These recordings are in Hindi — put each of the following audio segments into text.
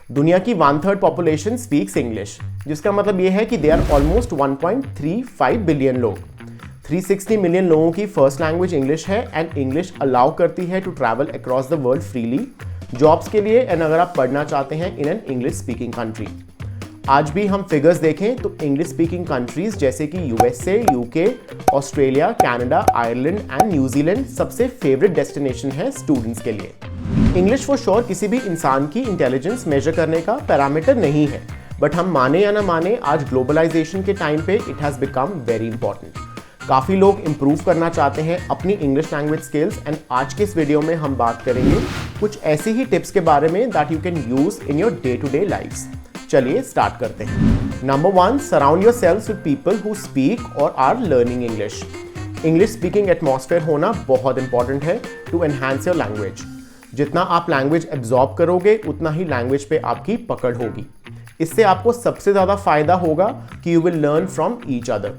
दुनिया की 1/3 पॉपुलेशन स्पीक्स इंग्लिश, जिसका मतलब यह है कि दे आर ऑलमोस्ट 1.35 बिलियन लोग। 360 मिलियन लोगों की फर्स्ट लैंग्वेज इंग्लिश है एंड इंग्लिश अलाउ करती है to travel across the world freely jobs के लिए एंड अगर आप पढ़ना चाहते हैं in an English speaking country. आज भी हम फिगर्स देखें तो इंग्लिश स्पीकिंग कंट्रीज जैसे कि USA, UK, Australia, Canada, Ireland and New Zealand सबसे फेवरेट डेस्टिनेशन है स्टूडेंट्स के लिए। इंग्लिश फॉर श्योर किसी भी इंसान की इंटेलिजेंस मेजर करने का पैरामीटर नहीं है, बट हम माने या ना माने आज ग्लोबलाइजेशन के टाइम पे it has become very important. काफ़ी लोग इंप्रूव करना चाहते हैं अपनी इंग्लिश लैंग्वेज स्किल्स एंड आज के इस वीडियो में हम बात करेंगे कुछ ऐसी ही टिप्स के बारे में that you can use in your day to day life's. चलिए स्टार्ट करते हैं। Number 1, surround yourself with people who speak or are learning English. English speaking atmosphere होना बहुत इंपॉर्टेंट है टू एनहांस योर लैंग्वेज। जितना आप लैंग्वेज एब्जॉर्ब करोगे उतना ही लैंग्वेज पे आपकी पकड़ होगी। इससे आपको सबसे ज़्यादा फायदा होगा कि you will learn from each other.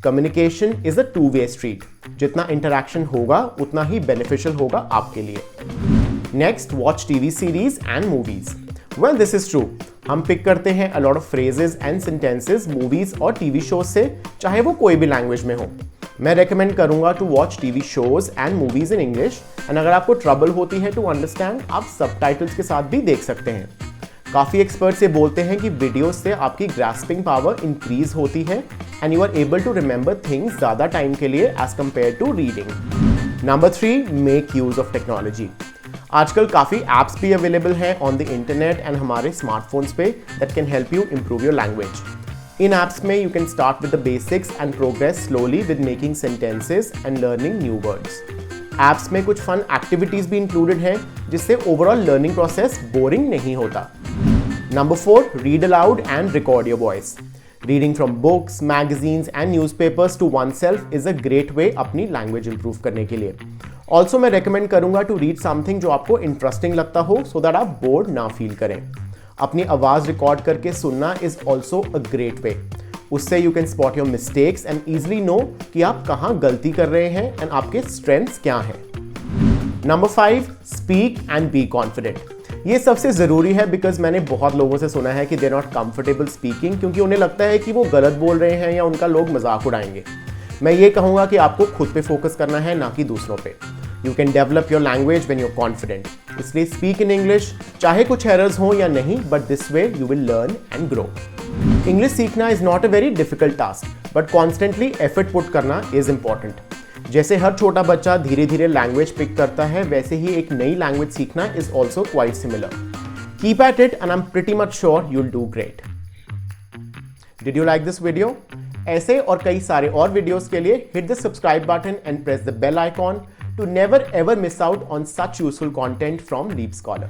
Communication is a two way street. जितना इंटरेक्शन होगा उतना ही बेनिफिशियल होगा आपके लिए। Next, watch TV series and movies. Well, this is true. हम पिक करते हैं a lot of phrases and sentences movies और टीवी शोज से, चाहे वो कोई भी लैंग्वेज में हो। मैं रेकमेंड करूंगा to watch TV shows and movies in English and अगर आपको ट्रबल होती है टू अंडरस्टैंड, आप सबटाइटल्स के साथ भी देख सकते हैं। काफ़ी एक्सपर्ट्स ये बोलते हैं कि वीडियोस से आपकी ग्रास्पिंग पावर इंक्रीज होती है and you are able to remember things ज़्यादा टाइम के लिए as compare to reading. Number 3, make use of technology. आजकल काफ़ी ऐप्स भी अवेलेबल हैं ऑन द इंटरनेट एंड हमारे स्मार्टफोन्स पे that can help you improve your language. इन ऐप्स में you can start with the basics and progress slowly with making sentences and learning new words. Apps में कुछ फन एक्टिविटीज भी इंक्लूडेड हैं जिससे ओवरऑल लर्निंग प्रोसेस बोरिंग नहीं होता। Number 4, read aloud and record your voice. Reading from books, magazines and newspapers to oneself is a great way अपनी लैंग्वेज इंप्रूव करने के लिए। ऑल्सो मैं रेकमेंड करूंगा टू रीड समथिंग जो आपको इंटरेस्टिंग लगता हो सो दैट आप बोर्ड ना फील करें। अपनी आवाज़ रिकॉर्ड करके सुनना is also a great way. उससे you can spot your mistakes and easily know कि आप कहाँ गलती कर रहे हैं एंड आपके स्ट्रेंथ्स क्या हैं। Number 5, speak and be confident. ये सबसे ज़रूरी है बिकॉज मैंने बहुत लोगों से सुना है कि दे नॉट कंफर्टेबल स्पीकिंग क्योंकि उन्हें लगता है कि वो गलत बोल रहे हैं या उनका लोग मजाक उड़ाएंगे। मैं ये कहूँगा कि आपको खुद पे फोकस करना है ना कि दूसरों पे। You can develop your language when you're confident. इसलिए स्पीक इन इंग्लिश, चाहे कुछ एरर्स हों या नहीं, but this way you will learn and grow. English सीखना is not a very difficult task, but constantly effort put करना इज इंपॉर्टेंट। जैसे हर छोटा बच्चा धीरे धीरे लैंग्वेज पिक करता है, वैसे ही एक नई लैंग्वेज सीखना is also quite similar. Keep at it and I am pretty much sure you'll do great. Did you like this video? ऐसे और कई सारे और वीडियोस के लिए hit the subscribe button and press the bell icon to never ever miss out on such useful content from Leap Scholar.